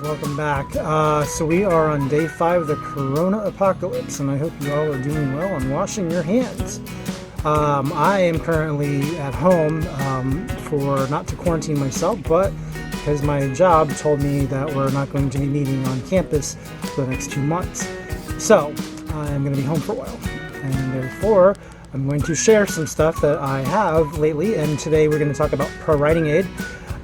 Welcome back. So we are on day 5 of the Corona apocalypse, and I hope you all are doing well and washing your hands. I am currently at home for not to quarantine myself, but because my job told me that we're not going to be meeting on campus for the next 2 months. So I'm going to be home for a while, and therefore I'm going to share some stuff that I have lately. And today we're going to talk about ProWritingAid,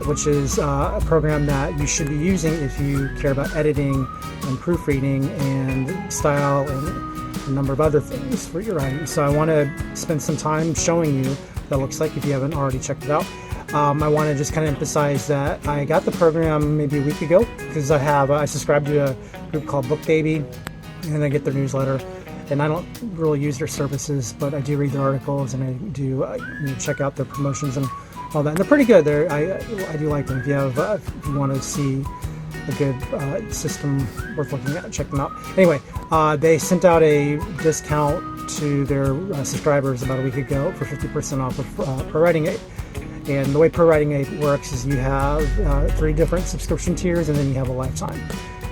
which is a program that you should be using if you care about editing and proofreading and style and a number of other things for your writing. So I want to spend some time showing you what that looks like if you haven't already checked it out. I want to just kind of emphasize that I got the program maybe a week ago because I subscribe to a group called Book Baby, and I get their newsletter. And I don't really use their services, but I do read their articles, and I do check out their promotions and all that. And they're pretty good. I do like them. If you want to see a good system worth looking at, check them out. Anyway, they sent out a discount to their subscribers about a week ago for 50% off of ProWritingAid. And the way ProWritingAid works is you have 3 different subscription tiers, and then you have a lifetime.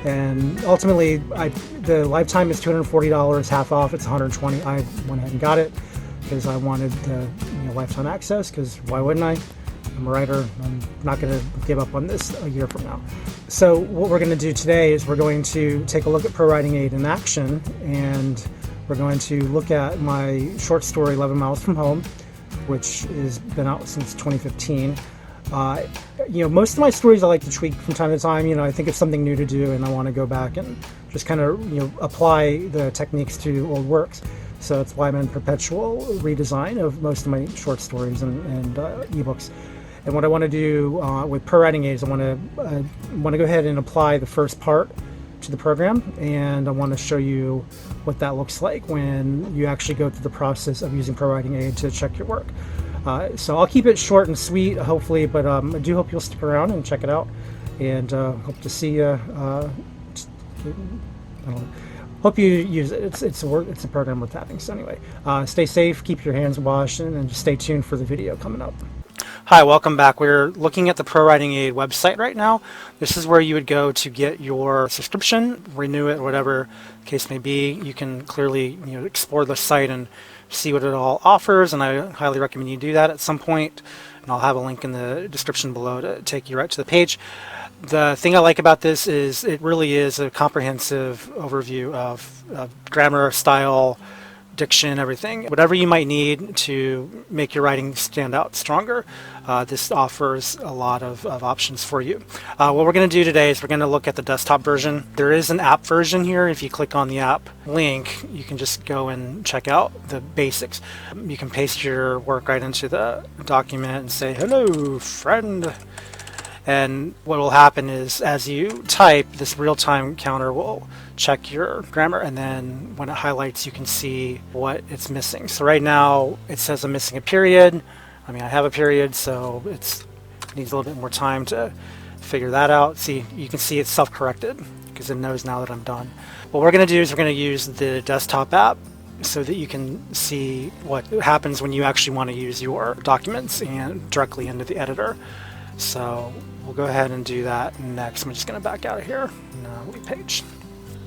And ultimately, the lifetime is $240, half off. It's $120. I went ahead and got it because I wanted the lifetime access, because why wouldn't I? I'm a writer. I'm not going to give up on this a year from now. So what we're going to do today is we're going to take a look at ProWritingAid in action, and we're going to look at my short story 11 Miles From Home, which has been out since 2015. Most of my stories I like to tweak from time to time. I think it's something new to do, and I want to go back and just kind of apply the techniques to old works. So that's why I'm in perpetual redesign of most of my short stories and ebooks. And what I want to do with ProWritingAid is I want to go ahead and apply the first part to the program, and I want to show you what that looks like when you actually go through the process of using ProWritingAid to check your work. So I'll keep it short and sweet, hopefully, but I do hope you'll stick around and check it out, and hope to see you. Hope you use it. It's a program worth having. So anyway, stay safe, keep your hands washed, and just stay tuned for the video coming up. Hi, welcome back. We're looking at the ProWritingAid website right now. This is where you would go to get your subscription, renew it, whatever the case may be. You can clearly explore the site and see what it all offers, and I highly recommend you do that at some point. And I'll have a link in the description below to take you right to the page. The thing I like about this is it really is a comprehensive overview of grammar, style, diction, everything. Whatever you might need to make your writing stand out stronger, this offers a lot of options for you. What we're going to do today is we're going to look at the desktop version. There is an app version here. If you click on the app link, you can just go and check out the basics. You can paste your work right into the document and say, "Hello, friend." And what will happen is as you type, this real-time counter will check your grammar, and then when it highlights, you can see what it's missing. So right now it says I'm missing a period. I mean, I have a period, so it needs a little bit more time to figure that out. See, you can see it's self-corrected because it knows now that I'm done. What we're going to do is we're going to use the desktop app so that you can see what happens when you actually want to use your documents and directly into the editor. So we'll go ahead and do that next. I'm just going to back out of here. No, leave page.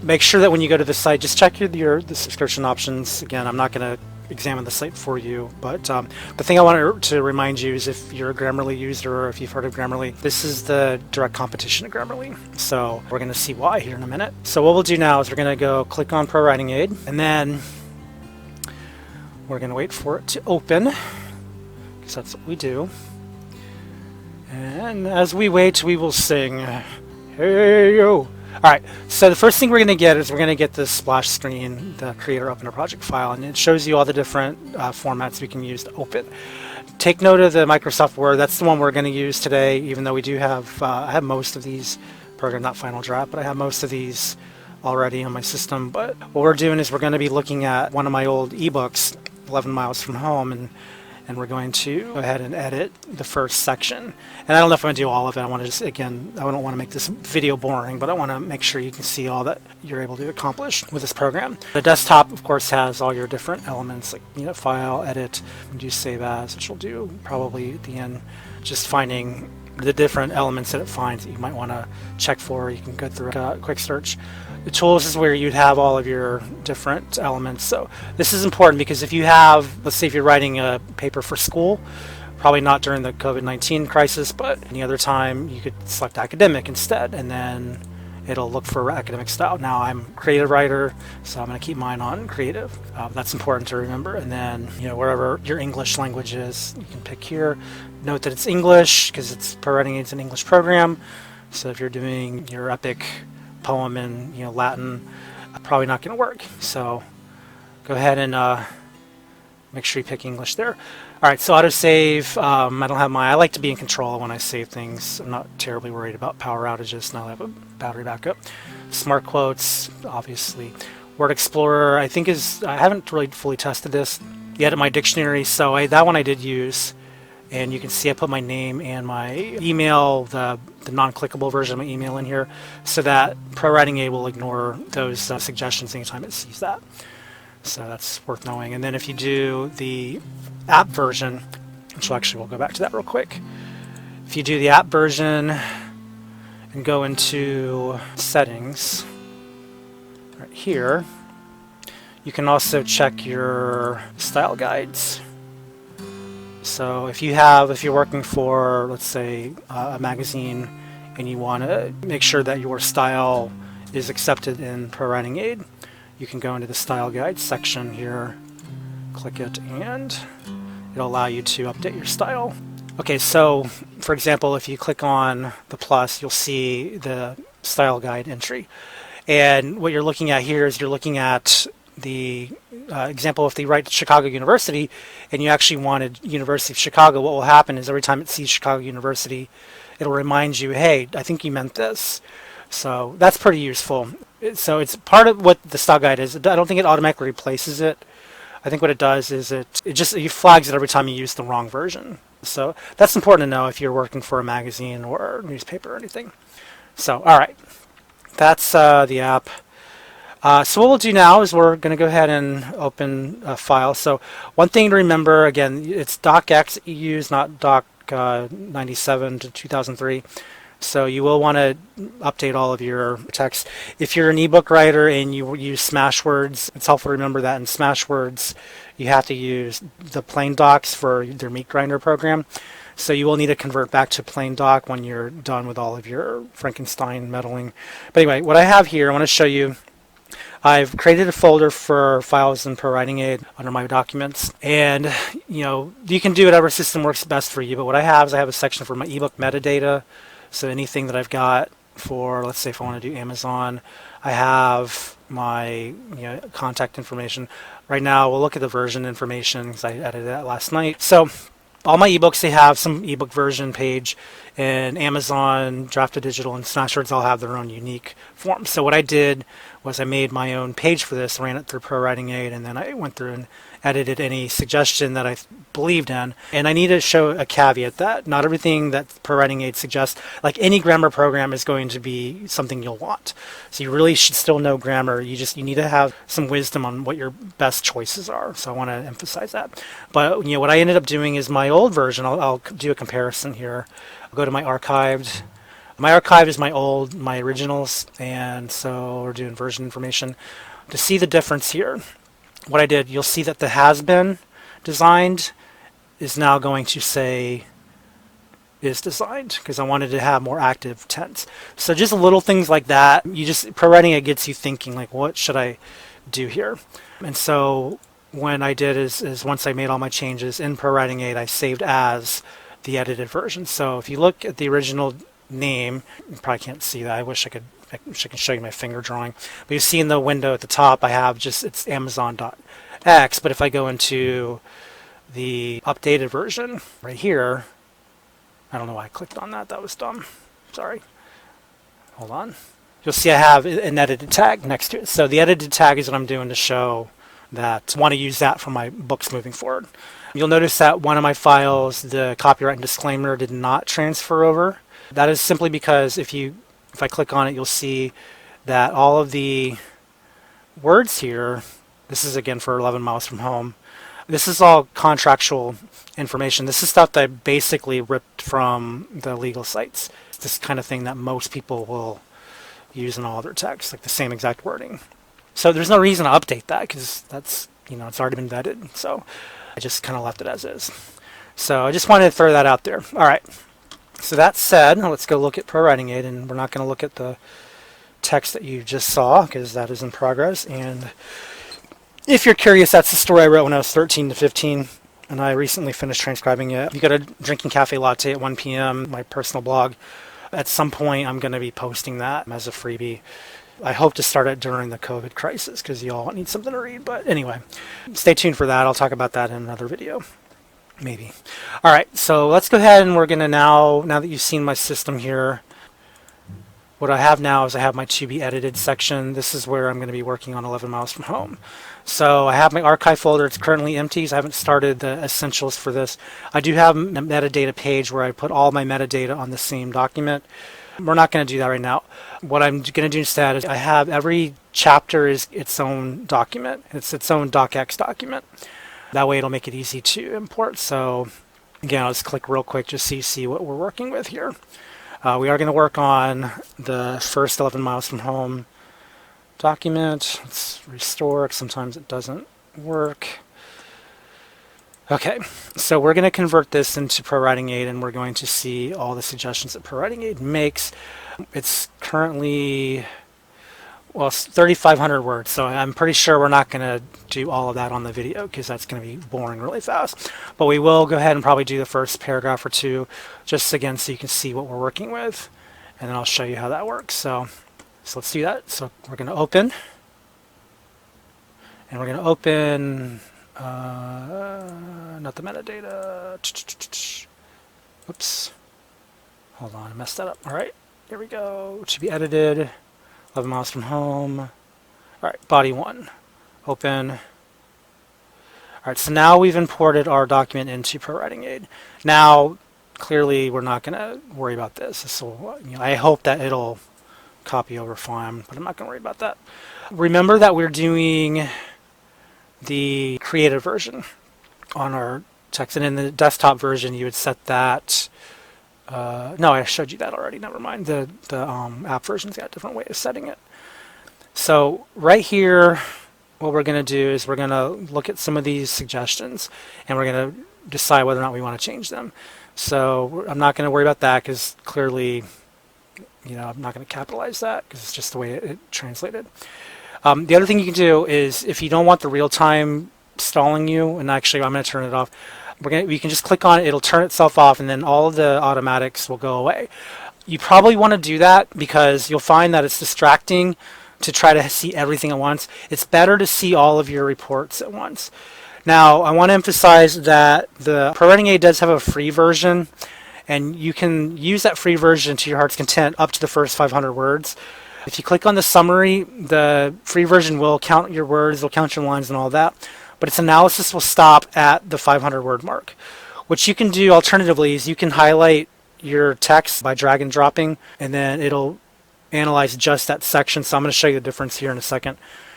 Make sure that when you go to the site, just check the subscription options. Again, I'm not going to examine the site for you, but the thing I want to remind you is if you're a Grammarly user or if you've heard of Grammarly, this is the direct competition of Grammarly. So we're going to see why here in a minute. So what we'll do now is we're going to go click on ProWritingAid, and then we're going to wait for it to open, because that's what we do. And as we wait, we will sing, "Hey yo." Alright, so the first thing we're going to get is we're going to get this splash screen, the creator open a project file, and it shows you all the different formats we can use to open. Take note of the Microsoft Word. That's the one we're going to use today, even though we do have, I have most of these programs, not Final Draft, but I have most of these already on my system. But what we're doing is we're going to be looking at one of my old ebooks, 11 Miles from Home, and we're going to go ahead and edit the first section. And I don't know if I'm going to do all of it. I want to just, again, I don't want to make this video boring, but I want to make sure you can see all that you're able to accomplish with this program. The desktop, of course, has all your different elements, like, you know, file, edit, and do save as, which we'll do probably at the end, just finding the different elements that it finds that you might want to check for. You can go through a quick search. The tools is where you'd have all of your different elements. So this is important because if you have, let's say if you're writing a paper for school, probably not during the COVID-19 crisis, but any other time, you could select academic instead, and then it'll look for academic style. Now I'm a creative writer, so I'm going to keep mine on creative. That's important to remember. And then, you know, wherever your English language is, you can pick here. Note that it's English because it's ProWritingAid's an English program. So if you're doing your epic poem in, you know, Latin, probably not going to work. So go ahead and make sure you pick English there. All right, so autosave. I don't have I like to be in control when I save things. I'm not terribly worried about power outages. Now I have a battery backup. Smart quotes, obviously. Word Explorer, I think I haven't really fully tested this yet at my dictionary, so that one I did use. And you can see I put my name and my email, the non-clickable version of my email in here, so that ProWritingAid will ignore those suggestions anytime it sees that. So that's worth knowing. And then if you do the app version, which actually we'll go back to that real quick. If you do the app version and go into settings right here, you can also check your style guides. So if you're working for, let's say, a magazine, and you want to make sure that your style is accepted in ProWritingAid, you can go into the style guide section here, click it, and it'll allow you to update your style. Okay, so for example, if you click on the plus, you'll see the style guide entry. And what you're looking at here is you're looking at the example. If they write Chicago University and you actually wanted University of Chicago, what will happen is every time it sees Chicago University, it'll remind you, hey, I think you meant this. So that's pretty useful. So it's part of what the style guide is. I don't think it automatically replaces it. I think what it does is it flags it every time you use the wrong version. So that's important to know if you're working for a magazine or a newspaper or anything. So, all right, that's the app. So what we'll do now is we're going to go ahead and open a file. So one thing to remember, again, it's docx that you use, not doc 97 to 2003. So you will want to update all of your text. If you're an ebook writer and you use Smashwords, it's helpful to remember that in Smashwords you have to use the plain docs for their meat grinder program. So you will need to convert back to plain doc when you're done with all of your Frankenstein meddling. But anyway, what I have here, I want to show you. I've created a folder for files in ProWritingAid under my documents, and you can do whatever system works best for you. But what I have is I have a section for my ebook metadata. So anything that I've got for, let's say if I want to do Amazon, I have my contact information. Right now we'll look at the version information because I edited that last night. So all my ebooks, they have some ebook version page, and Amazon, Draft to Digital, and Smashwords all have their own unique form. So what I did was I made my own page for this, ran it through ProWritingAid, and then I went through and edited any suggestion that I believed in. And I need to show a caveat that not everything that ProWritingAid suggests, like any grammar program, is going to be something you'll want. So you really should still know grammar. You need to have some wisdom on what your best choices are. So I want to emphasize that. But what I ended up doing is my old version. I'll do a comparison here. I'll go to my archived. My archive is my originals, and so we're doing version information. To see the difference here, what I did, you'll see that the has been designed is now going to say is designed, because I wanted to have more active tense. So just little things like that, ProWritingAid gets you thinking, like, what should I do here? And so when I did is once I made all my changes in ProWritingAid, I saved as the edited version. So if you look at the original name, you probably can't see that. I wish I could show you my finger drawing. But you see in the window at the top, I have it's Amazon.x. But if I go into the updated version right here, I don't know why I clicked on that. That was dumb. Sorry. Hold on. you'll see I have an edited tag next to it. So the edited tag is what I'm doing to show that I want to use that for my books moving forward. You'll notice that one of my files, the copyright and disclaimer, did not transfer over. That is simply because if I click on it, you'll see that all of the words here, this is again for 11 Miles From Home, this is all contractual information. This is stuff that I basically ripped from the legal sites. It's this kind of thing that most people will use in all their texts, like the same exact wording. So there's no reason to update that because that's, it's already been vetted. So I just kind of left it as is. So I just wanted to throw that out there. All right. So that said, let's go look at ProWritingAid, and we're not going to look at the text that you just saw because that is in progress. And if you're curious, that's the story I wrote when I was 13 to 15, and I recently finished transcribing it. You got a drinking cafe latte at 1 p.m., my personal blog. At some point, I'm going to be posting that as a freebie. I hope to start it during the COVID crisis because you all need something to read. But anyway, stay tuned for that. I'll talk about that in another video, maybe. All right, so let's go ahead and we're going to now that you've seen my system here, what I have now is I have my to be edited section. This is where I'm going to be working on 11 Miles From Home. So I have my archive folder. It's currently empty, so I haven't started the essentials for this. I do have a metadata page where I put all my metadata on the same document. We're not going to do that right now. What I'm going to do instead is I have every chapter is its own document. It's its own docx document. That way it'll make it easy to import. So again, I'll just click real quick just so you see what we're working with here. We are going to work on the first 11 Miles From Home document. Let's restore it. Sometimes it doesn't work. Okay, so we're going to convert this into ProWritingAid, and we're going to see all the suggestions that ProWritingAid makes. It's currently, well, it's 3,500 words, so I'm pretty sure we're not going to do all of that on the video because that's going to be boring really fast. But we will go ahead and probably do the first paragraph or two, just again so you can see what we're working with, and then I'll show you how that works. So let's do that. So we're going to open, and we're going to open... not the metadata. Oops. Hold on, I messed that up. All right, here we go. It should be edited. 11 Miles From Home. All right, body 1. Open. All right, so now we've imported our document into ProWritingAid. Now, clearly, we're not going to worry about this. So, I hope that it'll copy over fine, but I'm not going to worry about that. Remember that we're doing the creative version on our text, and in the desktop version you would set that no, I showed you that already, never mind. The app version's got a different way of setting it. So right here what we're going to do is we're going to look at some of these suggestions and we're going to decide whether or not we want to change them. So I'm not going to worry about that because clearly I'm not going to capitalize that because it's just the way it translated. The other thing you can do is if you don't want the real-time stalling you, and actually I'm going to turn it off, you can just click on it, it'll turn itself off, and then all of the automatics will go away. You probably want to do that because you'll find that it's distracting to try to see everything at once. It's better to see all of your reports at once. Now, I want to emphasize that the ProWritingAid does have a free version, and you can use that free version to your heart's content up to the first 500 words. If you click on the summary, the free version will count your words, it'll count your lines and all that, but its analysis will stop at the 500 word mark. What you can do alternatively is you can highlight your text by drag and dropping, and then it'll analyze just that section. So I'm going to show you the difference here in a second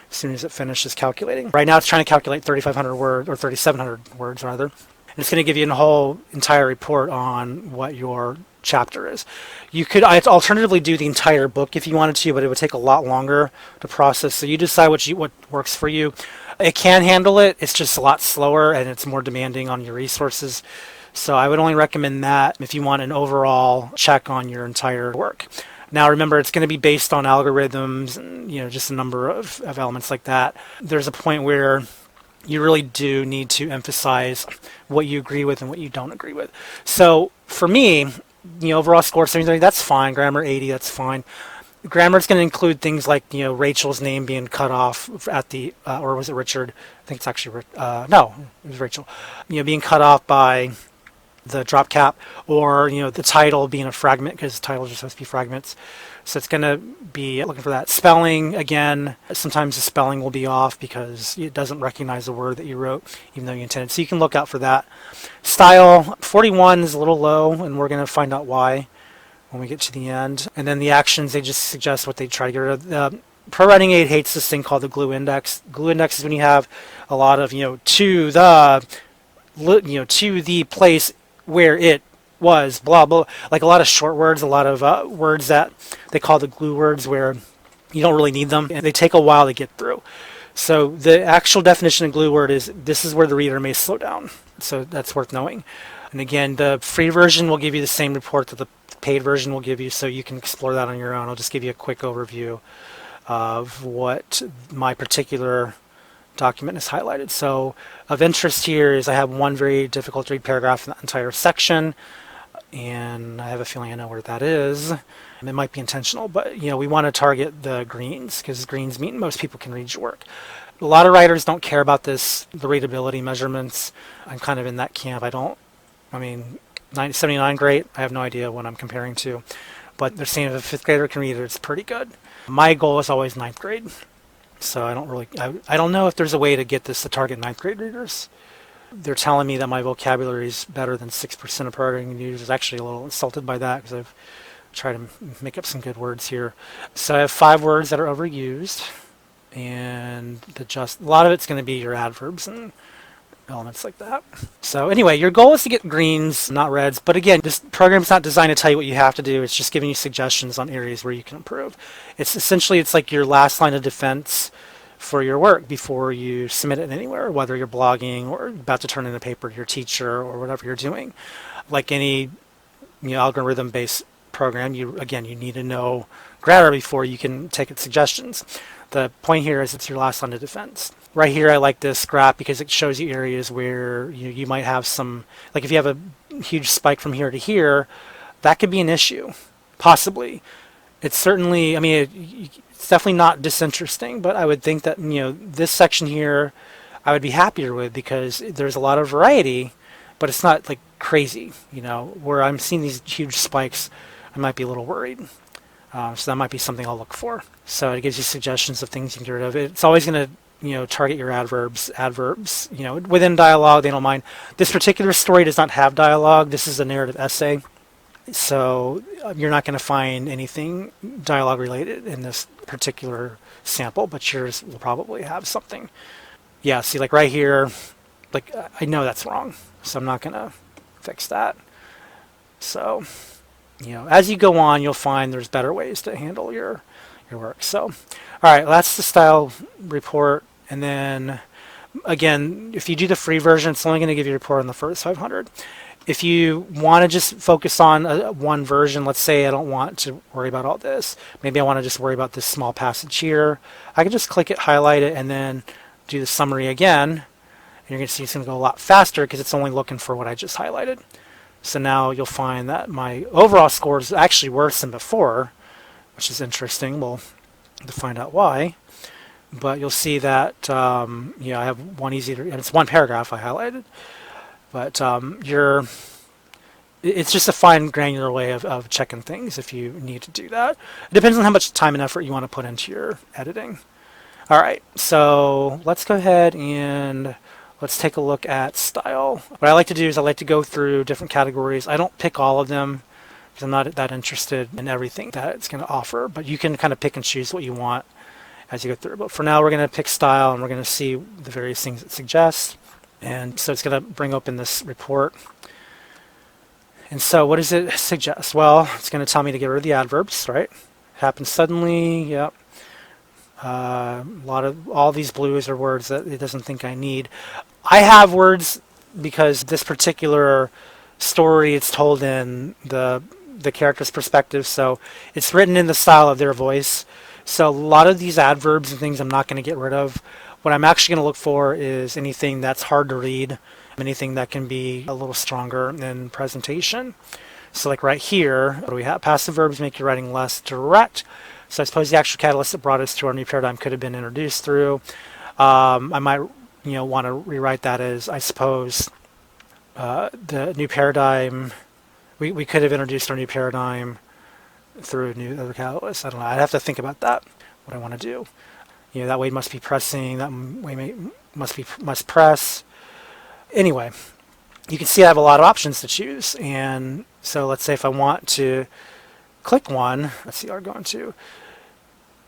as soon as it finishes calculating. Right now it's trying to calculate 3,500 words, or 3,700 words rather, and it's going to give you a whole entire report on what your chapter is. You could alternatively do the entire book if you wanted to, but it would take a lot longer to process. So you decide what works for you. It can handle it. It's just a lot slower and it's more demanding on your resources. So I would only recommend that if you want an overall check on your entire work. Now remember, it's going to be based on algorithms and just a number of elements like that. There's a point where you really do need to emphasize what you agree with and what you don't agree with. So for me, overall score 73, that's fine. Grammar 80, that's fine. Grammar is going to include things like Rachel's name being cut off at the or was it Richard? I think it's actually no, it was Rachel. Being cut off by the drop cap, or the title being a fragment, because titles are supposed to be fragments. So it's going to be looking for that. Spelling, again, sometimes the spelling will be off because it doesn't recognize the word that you wrote, even though you intended. So you can look out for that. Style, 41 is a little low, and we're going to find out why when we get to the end. And then the actions, they just suggest what they try to get rid of. ProWritingAid hates this thing called the glue index. Glue index is when you have a lot of, to the place where it was, blah, blah, like a lot of short words, a lot of words that they call the glue words where you don't really need them, and they take a while to get through. So the actual definition of glue word is this is where the reader may slow down. So that's worth knowing. And again, the free version will give you the same report that the paid version will give you, so you can explore that on your own. I'll just give you a quick overview of what my particular document is highlighted. So of interest here is I have one very difficult to read paragraph in that entire section, and I have a feeling I know where that is. It might be intentional, but we want to target the greens because greens mean most people can read your work. A lot of writers don't care about this, the readability measurements. I'm kind of in that camp. 79, great. I have no idea what I'm comparing to, but they're saying if a fifth grader can read it, it's pretty good. My goal is always ninth grade. So I don't know if there's a way to get this to target ninth grade readers. They're telling me that my vocabulary is better than 6% of ProWritingAid users. Actually a little insulted by that because I've tried to make up some good words here. So I have 5 words that are overused, and a lot of it's going to be your adverbs and elements like that. So anyway, your goal is to get greens, not reds. But again, this program's not designed to tell you what you have to do. It's just giving you suggestions on areas where you can improve. It's like your last line of defense for your work before you submit it anywhere, whether you're blogging or about to turn in a paper to your teacher or whatever you're doing. Like any algorithm-based program, you need to know grammar before you can take its suggestions. The point here is it's your last line of defense. Right here, I like this graph because it shows you areas where you might have some, like if you have a huge spike from here to here, that could be an issue, possibly. It's certainly, it's definitely not disinteresting, but I would think that, this section here, I would be happier with because there's a lot of variety, but it's not like crazy, where I'm seeing these huge spikes, I might be a little worried. So that might be something I'll look for. So it gives you suggestions of things you can get rid of. It's always going to target your adverbs, within dialogue, they don't mind. This particular story does not have dialogue. This is a narrative essay. So you're not going to find anything dialogue related in this particular sample, but yours will probably have something. Yeah, see, like right here, like I know that's wrong, so I'm not going to fix that. So, as you go on, you'll find there's better ways to handle your work. So, all right, that's the style report. And then, again, if you do the free version, it's only going to give you a report on the first 500. If you want to just focus on one version, let's say I don't want to worry about all this. Maybe I want to just worry about this small passage here. I can just click it, highlight it, and then do the summary again. And you're going to see it's going to go a lot faster because it's only looking for what I just highlighted. So now you'll find that my overall score is actually worse than before, which is interesting. We'll have to find out why. But you'll see that I have one and it's one paragraph I highlighted. But it's just a fine, granular way of checking things if you need to do that. It depends on how much time and effort you want to put into your editing. All right, so let's go ahead and let's take a look at style. What I like to do is I like to go through different categories. I don't pick all of them because I'm not that interested in everything that it's going to offer, but you can kind of pick and choose what you want as you go through. But for now, we're going to pick style, and we're going to see the various things it suggests. And so it's going to bring open this report. And so what does it suggest? Well, it's going to tell me to get rid of the adverbs, right? Happens suddenly, yep. All these blues are words that it doesn't think I need. I have words because this particular story, it's told in the character's perspective, so it's written in the style of their voice. So a lot of these adverbs and things I'm not going to get rid of. What I'm actually going to look for is anything that's hard to read, anything that can be a little stronger in presentation. So like right here, what do we have? Passive verbs make your writing less direct. So I suppose the actual catalyst that brought us to our new paradigm could have been introduced through. I might want to rewrite that as, I suppose, the new paradigm. We could have introduced our new paradigm through a new other catalyst. I don't know. I'd have to think about that. What I want to do. That way must be pressing. That way must press. Anyway, you can see I have a lot of options to choose. And so let's say if I want to click one, let's see, I'm going to.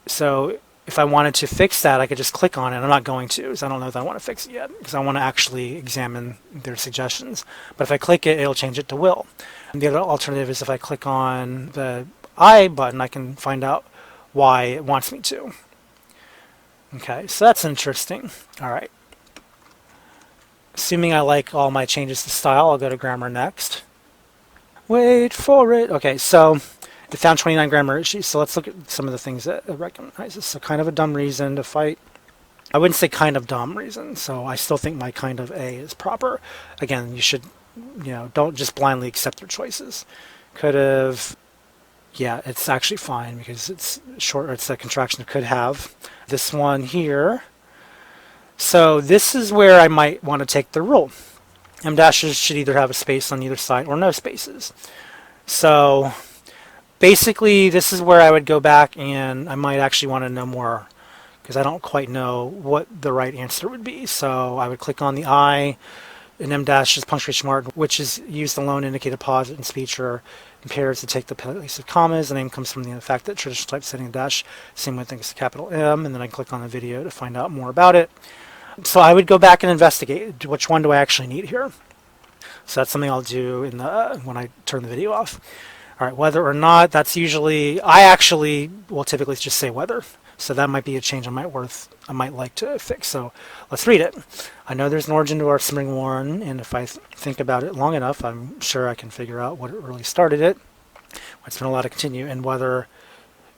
So if I wanted to fix that, I could just click on it. I'm not going to, because I don't know that I want to fix it yet, because I want to actually examine their suggestions. But if I click it, it'll change it to will. And the other alternative is if I click on the I button, I can find out why it wants me to. Okay, so that's interesting. All right. Assuming I like all my changes to style, I'll go to grammar next. Wait for it. Okay, so it found 29 grammar issues. So let's look at some of the things that it recognizes. So kind of a dumb reason to fight. I wouldn't say kind of dumb reason. So I still think my kind of A is proper. Again, you should, don't just blindly accept their choices. Could have, yeah, it's actually fine because it's short, or it's a contraction of could have. This one here. So this is where I might want to take the rule. M dashes should either have a space on either side or no spaces. So basically this is where I would go back, and I might actually want to know more because I don't quite know what the right answer would be. So I would click on the I, and M dash is punctuation mark, which is used alone to indicate a pause in speech or in pairs to take the place of commas. The name comes from the fact that traditional typesetting a dash, same with things capital M, and then I click on the video to find out more about it. So I would go back and investigate which one do I actually need here. So that's something I'll do in the when I turn the video off. All right, whether or not, that's usually, I actually will typically just say whether. So that might be a change I might like to fix. So let's read it. I know there's an origin to our spring warn, and if I think about it long enough, I'm sure I can figure out what really started it. It's been allowed to continue, and whether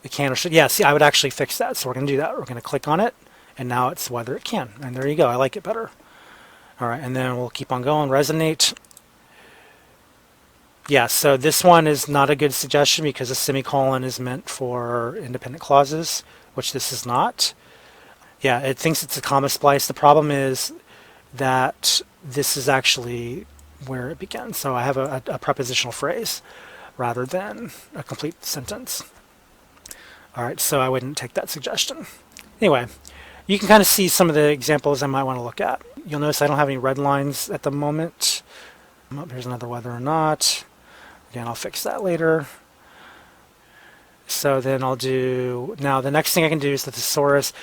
it can or should. Yeah, see, I would actually fix that. So we're going to do that. We're going to click on it, and now it's whether it can. And there you go. I like it better. All right, and then we'll keep on going. Resonate. Yeah, so this one is not a good suggestion because a semicolon is meant for independent clauses, which this is not. Yeah, it thinks it's a comma splice. The problem is that this is actually where it begins. So I have a prepositional phrase rather than a complete sentence. All right, so I wouldn't take that suggestion. Anyway, you can kind of see some of the examples I might want to look at. You'll notice I don't have any red lines at the moment. Oh, here's another whether or not. Again, I'll fix that later. So then I'll do, now the next thing I can do is the thesaurus.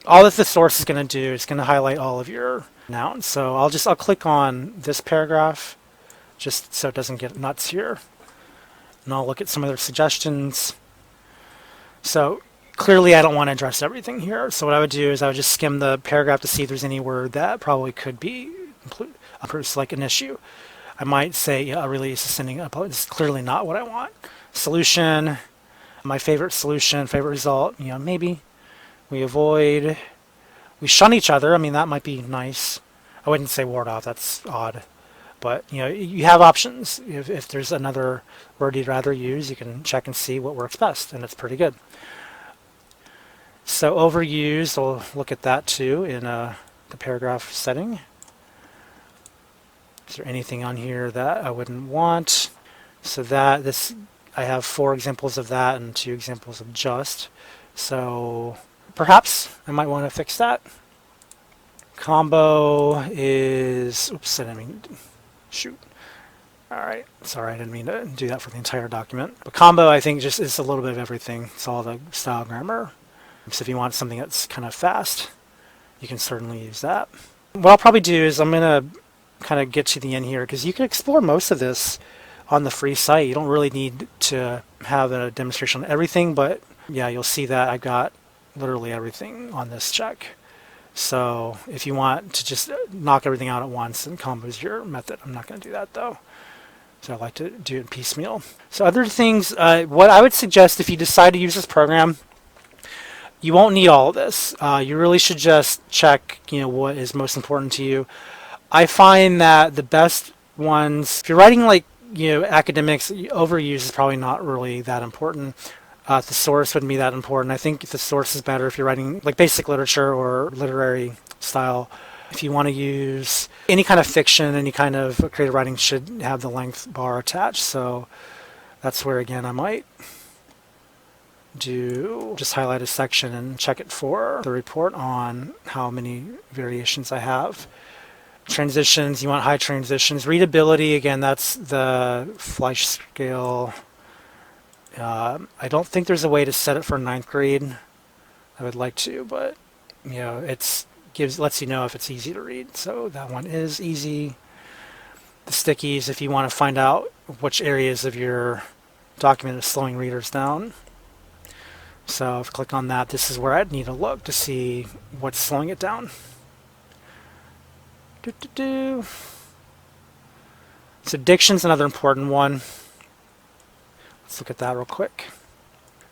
All that the thesaurus is going to do is going to highlight all of your nouns. So I'll click on this paragraph just so it doesn't get nuts here. And I'll look at some of their suggestions. So clearly I don't want to address everything here. So what I would do is I would just skim the paragraph to see if there's any word that probably could be like an issue. I might say a release is sending up. It's clearly not what I want. Solution, my favorite solution, favorite result, maybe. We avoid, we shun each other. I mean, that might be nice. I wouldn't say ward off, that's odd. But, you have options. If there's another word you'd rather use, you can check and see what works best, and it's pretty good. So overused, we'll look at that too in the paragraph setting. Is there anything on here that I wouldn't want? So I have 4 examples of that and 2 examples of just. So perhaps I might want to fix that. Combo is, oops, I didn't mean, shoot. All right, sorry, I didn't mean to do that for the entire document. But combo, I think, just is a little bit of everything. It's all the style grammar. So if you want something that's kind of fast, you can certainly use that. What I'll probably do is I'm going to kind of get to the end here because you can explore most of this on the free site. You don't really need to have a demonstration on everything, but yeah, you'll see that I've got literally everything on this check. So if you want to just knock everything out at once, then combo is your method. I'm not going to do that though. So I like to do it piecemeal. So other things, what I would suggest if you decide to use this program, you won't need all of this. You really should just check, what is most important to you. I find that the best ones, if you're writing like, academics, overuse is probably not really that important. Thesaurus wouldn't be that important. I think the source is better if you're writing like basic literature or literary style If you want to use any kind of fiction, any kind of creative writing should have the length bar attached. So that's where, again, I might just highlight a section and check it for the report on how many variations I have. Transitions, you want high transitions. Readability, again, that's the Fleisch scale. I don't think there's a way to set it for 9th grade. I would like to, but it's lets you know if it's easy to read. So that one is easy. The stickies, if you want to find out which areas of your document is slowing readers down. So if I click on that, this is where I'd need to look to see what's slowing it down. So diction's another important one. Let's look at that real quick.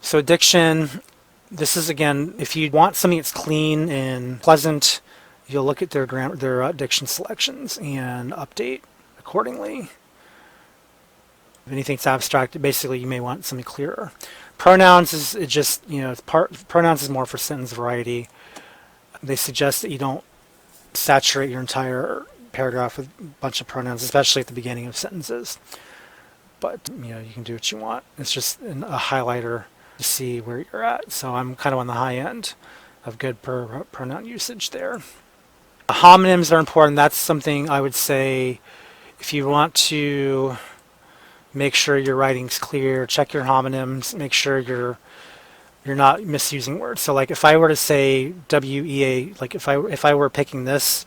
So diction, this is, again, if you want something that's clean and pleasant, you'll look at their diction selections and update accordingly. If anything's abstract, basically you may want something clearer. Pronouns is just, pronouns is more for sentence variety. They suggest that you don't saturate your entire paragraph with a bunch of pronouns, especially at the beginning of sentences. But you can do what you want. It's just a highlighter to see where you're at. So I'm kind of on the high end of good pronoun usage there. Homonyms are important. That's something I would say if you want to make sure your writing's clear, check your homonyms, make sure you're not misusing words. So like if I were to say WEA, like if I were picking this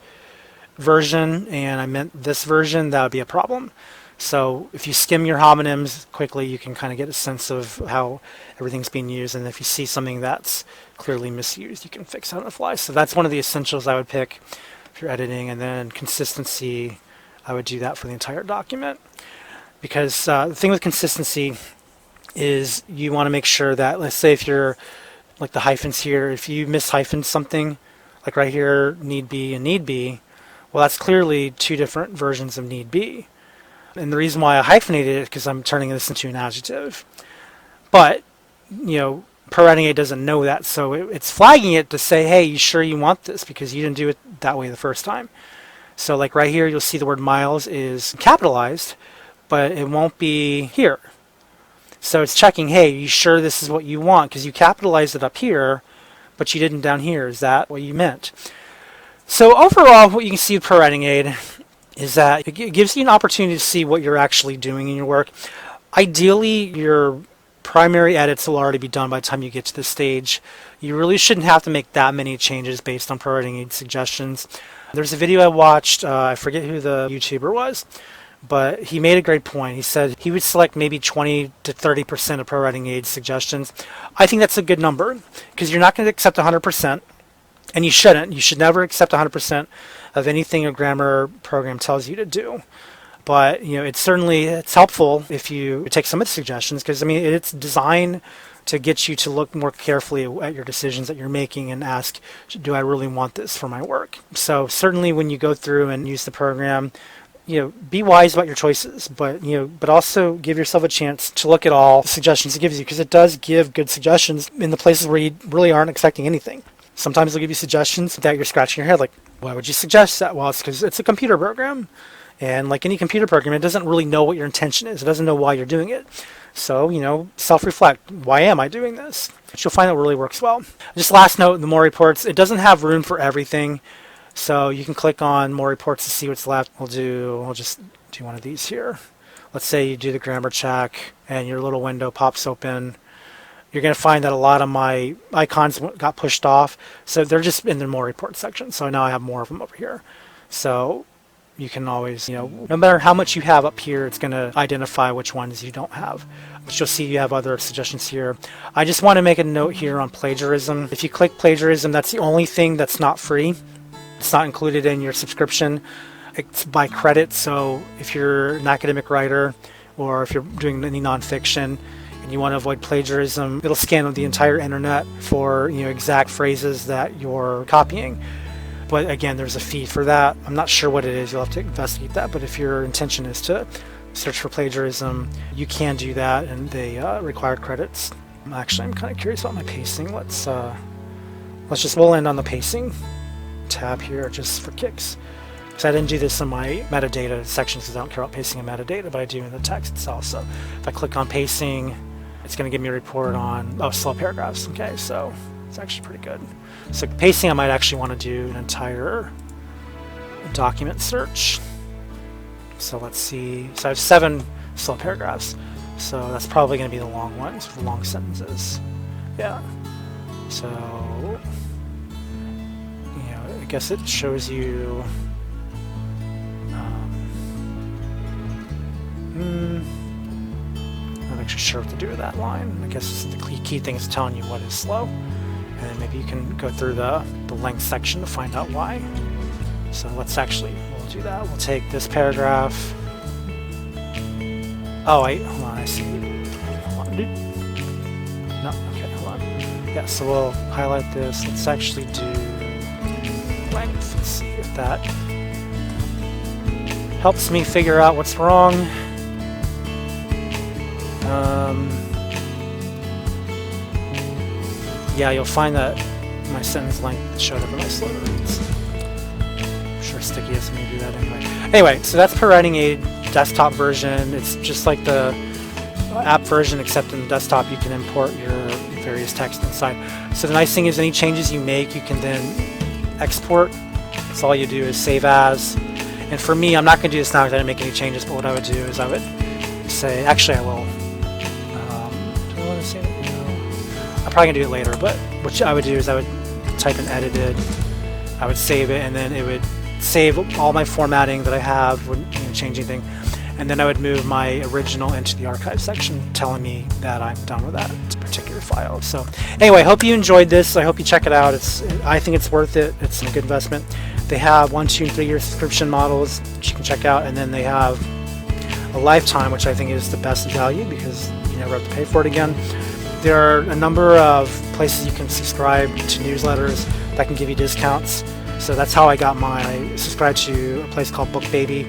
version and I meant this version, that would be a problem. So if you skim your homonyms quickly, you can kind of get a sense of how everything's being used. And if you see something that's clearly misused, you can fix it on the fly. So that's one of the essentials I would pick if you're editing. And then consistency, I would do that for the entire document. Because the thing with consistency is you want to make sure that, let's say if you're like the hyphens here, if you mishyphen something, like right here, need be and need be, well, that's clearly two different versions of need be. And the reason why I hyphenated it is because I'm turning this into an adjective. But, ProWritingAid doesn't know that, so it's flagging it to say, hey, you sure you want this? Because you didn't do it that way the first time. So like right here, you'll see the word miles is capitalized, but it won't be here. So it's checking, hey, you sure this is what you want? Because you capitalized it up here, but you didn't down here. Is that what you meant? So overall, what you can see with ProWritingAid is that it gives you an opportunity to see what you're actually doing in your work. Ideally, your primary edits will already be done by the time you get to this stage. You really shouldn't have to make that many changes based on ProWritingAid suggestions. There's a video I watched, I forget who the YouTuber was, but he made a great point. He said he would select maybe 20 to 30% of ProWritingAid suggestions. I think that's a good number because you're not going to accept 100%, and you shouldn't. You should never accept 100% of anything a grammar program tells you to do. But it's helpful if you take some of the suggestions because it's designed to get you to look more carefully at your decisions that you're making and ask, do I really want this for my work? So certainly when you go through and use the program, be wise about your choices, but also give yourself a chance to look at all the suggestions it gives you because it does give good suggestions in the places where you really aren't expecting anything. Sometimes they'll give you suggestions that you're scratching your head like, why would you suggest that? Well, it's because it's a computer program. And like any computer program, it doesn't really know what your intention is. It doesn't know why you're doing it. So, self-reflect. Why am I doing this? But you'll find it really works well. Just last note, the more reports, it doesn't have room for everything. So you can click on more reports to see what's left. We'll just do one of these here. Let's say you do the grammar check and your little window pops open. You're going to find that a lot of my icons got pushed off. So they're just in the more reports section. So now I have more of them over here. So you can always, no matter how much you have up here, it's going to identify which ones you don't have. But you'll see you have other suggestions here. I just want to make a note here on plagiarism. If you click plagiarism, that's the only thing that's not free. It's not included in your subscription. It's by credit. So if you're an academic writer or if you're doing any nonfiction and you want to avoid plagiarism, it'll scan the entire internet for exact phrases that you're copying. But again, there's a fee for that. I'm not sure what it is. You'll have to investigate that. But if your intention is to search for plagiarism, you can do that, and they require credits. I'm kind of curious about my pacing. We'll end on the pacing. tab here just for kicks. So I didn't do this in my metadata sections because I don't care about pasting in metadata, but I do in the text itself. So if I click on pasting, it's going to give me a report on, oh, slow paragraphs. Okay, so it's actually pretty good. So pasting, I might actually want to do an entire document search. So let's see. So I have 7 slow paragraphs. So that's probably going to be the long ones, the long sentences. Yeah. So, you know, I guess it shows you. I'm not actually sure what to do with that line. I guess the key thing is telling you what is slow. And then maybe you can go through the length section to find out why. So let's actually, we'll do that. We'll take this paragraph. Oh, hold on, I see. Hold on. No, okay, hold on. Yeah, so we'll highlight this. Let's actually do length and see if that helps me figure out what's wrong. Yeah, you'll find that my sentence length showed up in my slow reads. I'm sure Sticky is going to do that anyway. Anyway, so that's ProWritingAid desktop version. It's just like the app version, except in the desktop you can import your various text inside. So the nice thing is any changes you make, you can then export. So all you do is save as. And for me, I'm not going to do this now because I didn't make any changes, but what I would do is I would say, actually I will. Do I want to save it? No. I'm probably going to do it later, but what I would do is I would type in edited, I would save it, and then it would save all my formatting that I have, wouldn't change anything. And then I would move my original into the archive section, telling me that I'm done with that particular file. So anyway, I hope you enjoyed this. I hope you check it out. I think it's worth it. It's a good investment. They have 1, 2, and 3 year subscription models which you can check out, and then they have a lifetime, which I think is the best value because you never have to pay for it again. There are a number of places you can subscribe to newsletters that can give you discounts. So that's how I got I subscribed to a place called BookBaby,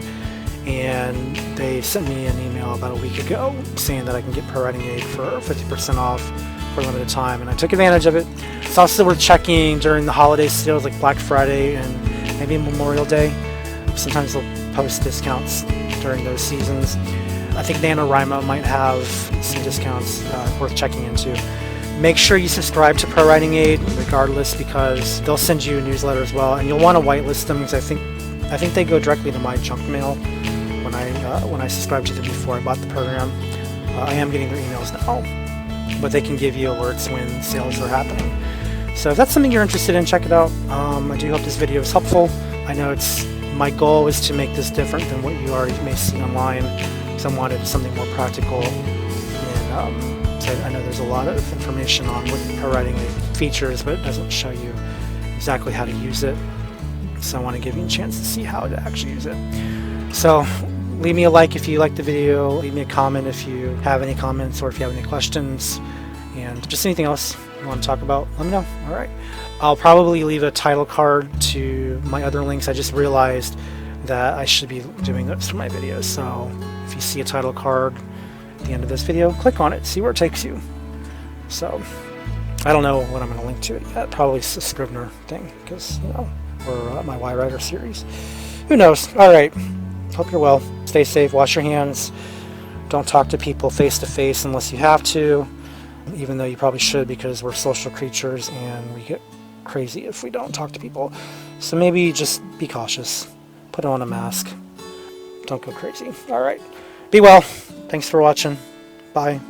and they sent me an email about a week ago saying that I can get ProWritingAid for 50% off for a limited time, and I took advantage of it. It's also worth checking during the holiday sales like Black Friday and maybe Memorial Day. Sometimes they'll post discounts during those seasons. I think NaNoWriMo might have some discounts worth checking into. Make sure you subscribe to ProWritingAid regardless, because they'll send you a newsletter as well, and you'll want to whitelist them because I think they go directly to my junk mail when I subscribed to them before I bought the program. I am getting their emails now, but they can give you alerts when sales are happening. So if that's something you're interested in, check it out. I do hope this video is helpful. I know my goal is to make this different than what you already may see online, because I wanted something more practical. And so I know there's a lot of information on what ProWritingAid features, but it doesn't show you exactly how to use it. So I want to give you a chance to see how to actually use it. So leave me a like if you liked the video. Leave me a comment if you have any comments or if you have any questions. And just anything else you want to talk about, let me know. All right. I'll probably leave a title card to my other links. I just realized that I should be doing this for my videos. So if you see a title card at the end of this video, click on it, see where it takes you. So I don't know what I'm going to link to it yet. Probably a Scrivener thing, because, you know, or my Y-Writer series. Who knows? All right. Hope you're well. Stay safe. Wash your hands. Don't talk to people face to face unless you have to, even though you probably should, because we're social creatures and we get crazy if we don't talk to people. So maybe just be cautious. Put on a mask. Don't go crazy. All right. Be well. Thanks for watching. Bye.